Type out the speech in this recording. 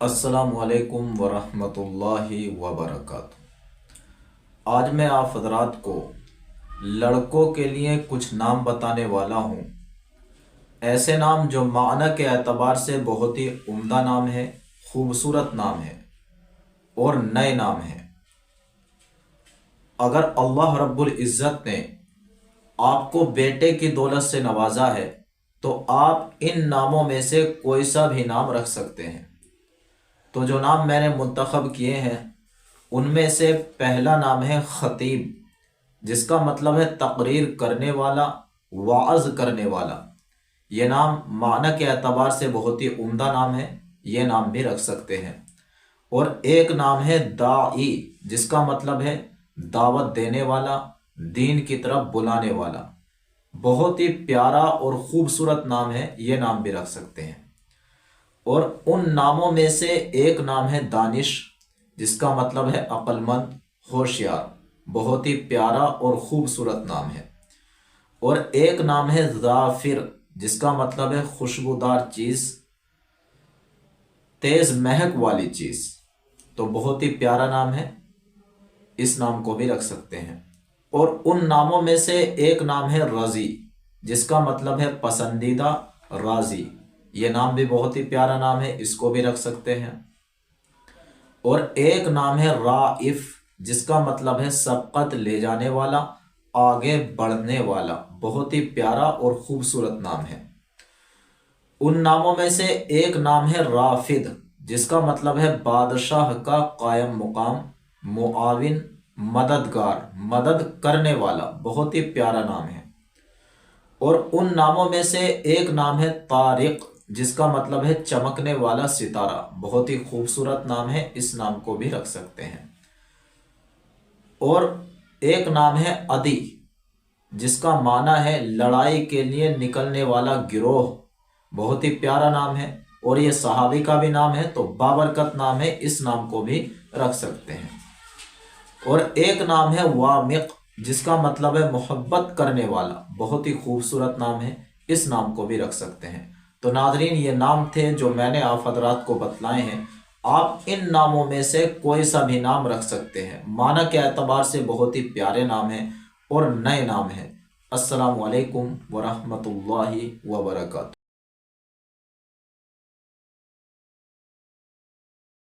السلام علیکم ورحمۃ اللہ وبرکاتہ۔ آج میں آپ حضرات کو لڑکوں کے لیے کچھ نام بتانے والا ہوں، ایسے نام جو معنی کے اعتبار سے بہت ہی عمدہ نام ہے، خوبصورت نام ہے اور نئے نام ہیں۔ اگر اللہ رب العزت نے آپ کو بیٹے کی دولت سے نوازا ہے تو آپ ان ناموں میں سے کوئی سا بھی نام رکھ سکتے ہیں۔ تو جو نام میں نے منتخب کیے ہیں ان میں سے پہلا نام ہے خطیب، جس کا مطلب ہے تقریر کرنے والا، وعظ کرنے والا۔ یہ نام معنی کے اعتبار سے بہت ہی عمدہ نام ہے، یہ نام بھی رکھ سکتے ہیں۔ اور ایک نام ہے داعی، جس کا مطلب ہے دعوت دینے والا، دین کی طرف بلانے والا۔ بہت ہی پیارا اور خوبصورت نام ہے، یہ نام بھی رکھ سکتے ہیں۔ اور ان ناموں میں سے ایک نام ہے دانش، جس کا مطلب ہے عقل مند، ہوشیار۔ بہت ہی پیارا اور خوبصورت نام ہے۔ اور ایک نام ہے ظافر، جس کا مطلب ہے خوشبودار چیز، تیز مہک والی چیز۔ تو بہت ہی پیارا نام ہے، اس نام کو بھی رکھ سکتے ہیں۔ اور ان ناموں میں سے ایک نام ہے رضی، جس کا مطلب ہے پسندیدہ، راضی۔ یہ نام بھی بہت ہی پیارا نام ہے، اس کو بھی رکھ سکتے ہیں۔ اور ایک نام ہے رائف، جس کا مطلب ہے سبقت لے جانے والا، آگے بڑھنے والا۔ بہت ہی پیارا اور خوبصورت نام ہے۔ ان ناموں میں سے ایک نام ہے رافد، جس کا مطلب ہے بادشاہ کا قائم مقام، معاون، مددگار، مدد کرنے والا۔ بہت ہی پیارا نام ہے۔ اور ان ناموں میں سے ایک نام ہے طارق، جس کا مطلب ہے چمکنے والا ستارہ۔ بہت ہی خوبصورت نام ہے، اس نام کو بھی رکھ سکتے ہیں۔ اور ایک نام ہے عدی، جس کا معنی ہے لڑائی کے لیے نکلنے والا گروہ۔ بہت ہی پیارا نام ہے، اور یہ صحابی کا بھی نام ہے، تو بابرکت نام ہے، اس نام کو بھی رکھ سکتے ہیں۔ اور ایک نام ہے وامق، جس کا مطلب ہے محبت کرنے والا۔ بہت ہی خوبصورت نام ہے، اس نام کو بھی رکھ سکتے ہیں۔ تو ناظرین، یہ نام تھے جو میں نے آپ حضرات کو بتلائے ہیں۔ آپ ان ناموں میں سے کوئی سا بھی نام رکھ سکتے ہیں، معنی کے اعتبار سے بہت ہی پیارے نام ہیں اور نئے نام ہیں۔ السلام علیکم ورحمۃ اللہ وبرکاتہ۔